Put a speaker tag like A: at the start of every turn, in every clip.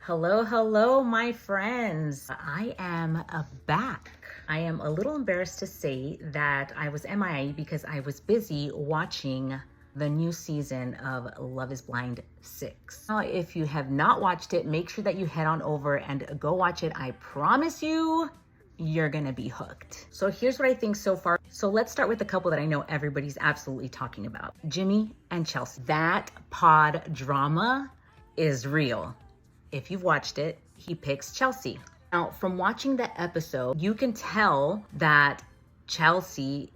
A: Hello, my friends. I am back. I am a little embarrassed to say that I was MIA because I was busy watching the new season of Love is Blind 6. Now, if you have not watched it, make sure that you head on over and go watch it. I promise you're gonna be hooked. So here's what I think so far. So let's start with the couple that I know everybody's absolutely talking about. Jimmy and Chelsea. That pod drama is real. If you've watched it, he picks Chelsea. Now, from watching the episode, you can tell that Chelsea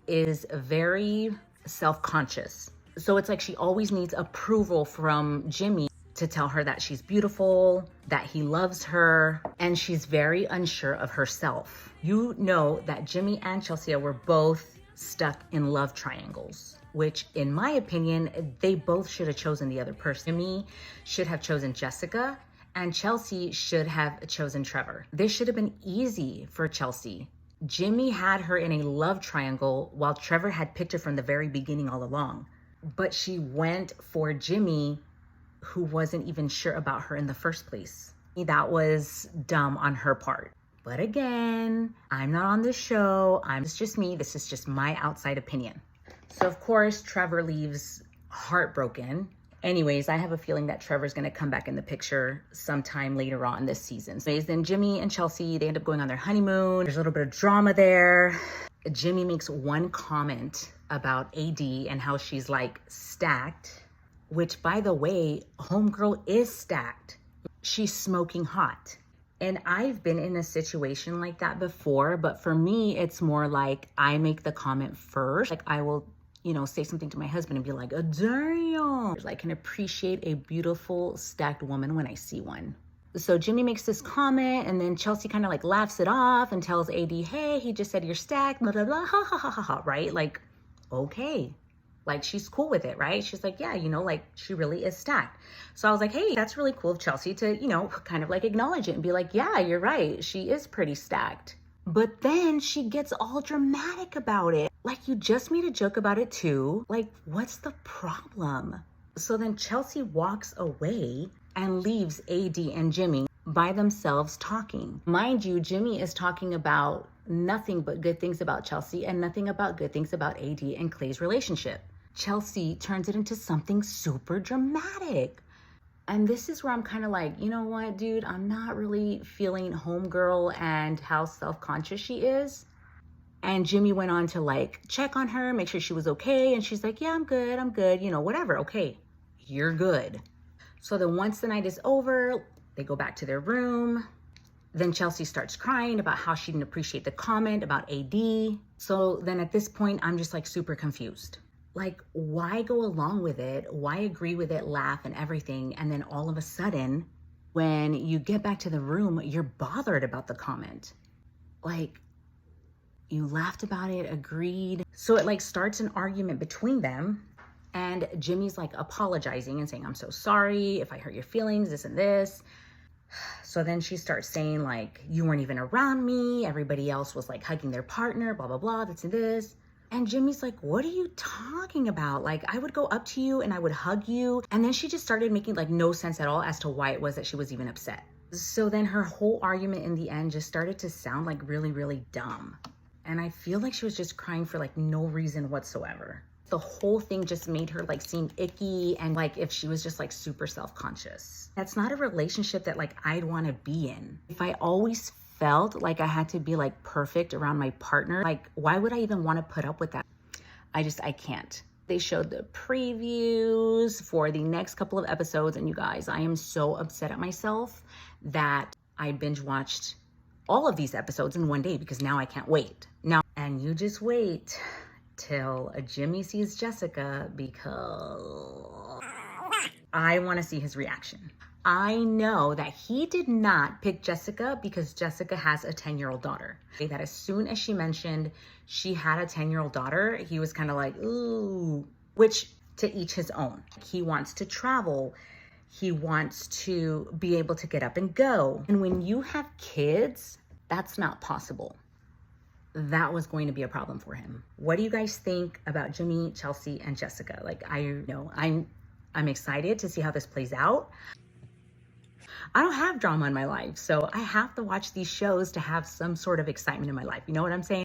A: is very self-conscious. So it's like she always needs approval from Jimmy to tell her that she's beautiful, that he loves her, and she's very unsure of herself. You know that Jimmy and Chelsea were both stuck in love triangles, which in my opinion, they both should have chosen the other person. Jimmy should have chosen Jessica and Chelsea should have chosen Trevor. This should have been easy for Chelsea. Jimmy had her in a love triangle while Trevor had picked her from the very beginning all along. But she went for Jimmy, who wasn't even sure about her in the first place. That was dumb on her part. But again, I'm not on this show. It's just me. This is just my outside opinion. So of course, Trevor leaves heartbroken. Anyways, I have a feeling that Trevor's gonna come back in the picture sometime later on this season. So then Jimmy and Chelsea, they end up going on their honeymoon. There's a little bit of drama there. Jimmy makes one comment about AD and how she's like stacked, which by the way, homegirl is stacked. She's smoking hot. And I've been in a situation like that before, but for me, it's more like I make the comment first. Like I will, say something to my husband and be like, oh, damn. I can appreciate a beautiful stacked woman when I see one. So Jimmy makes this comment and then Chelsea kind of like laughs it off and tells AD, hey, he just said you're stacked, blah, blah, blah, ha, ha, ha, ha, ha, right? Like, okay. Like she's cool with it, right? She's like, yeah, like she really is stacked. So I was like, hey, that's really cool of Chelsea to, kind of like acknowledge it and be like, yeah, you're right. She is pretty stacked. But then she gets all dramatic about it. Like you just made a joke about it too. Like, what's the problem? So then Chelsea walks away and leaves AD and Jimmy by themselves talking. Mind you, Jimmy is talking about nothing but good things about Chelsea and nothing about good things about AD and Clay's relationship. Chelsea turns it into something super dramatic. And this is where I'm kind of like, you know what, dude, I'm not really feeling homegirl and how self-conscious she is. And Jimmy went on to like check on her, make sure she was okay. And she's like, yeah, I'm good, whatever. Okay, you're good. So then once the night is over, they go back to their room. Then Chelsea starts crying about how she didn't appreciate the comment about AD. So then at this point, I'm just like super confused. Like, why go along with it? Why agree with it, laugh and everything? And then all of a sudden, when you get back to the room, you're bothered about the comment. Like, you laughed about it, agreed. So it like starts an argument between them. And Jimmy's like apologizing and saying, I'm so sorry if I hurt your feelings, this and this. So then she starts saying like, you weren't even around me. Everybody else was like hugging their partner, blah, blah, blah, this and this. And Jimmy's like, what are you talking about? Like, I would go up to you and I would hug you. And then she just started making like no sense at all as to why it was that she was even upset. So then her whole argument in the end just started to sound like really, really dumb. And I feel like she was just crying for like no reason whatsoever. The whole thing just made her like seem icky and like if she was just like super self-conscious. That's not a relationship that like I'd want to be in. If I always felt like I had to be like perfect around my partner, like why would I even want to put up with that? I can't. They showed the previews for the next couple of episodes and you guys, I am so upset at myself that I binge watched all of these episodes in one day because now I can't wait. And you just wait till Jimmy sees Jessica because I want to see his reaction. I know that he did not pick Jessica because Jessica has a 10-year-old daughter. That as soon as she mentioned she had a 10-year-old daughter, he was kind of like, ooh, which to each his own. He wants to travel. He wants to be able to get up and go. And when you have kids, that's not possible. That was going to be a problem for him. What do you guys think about Jimmy, Chelsea, and Jessica? Like, I'm excited to see how this plays out. I don't have drama in my life. So I have to watch these shows to have some sort of excitement in my life. You know what I'm saying?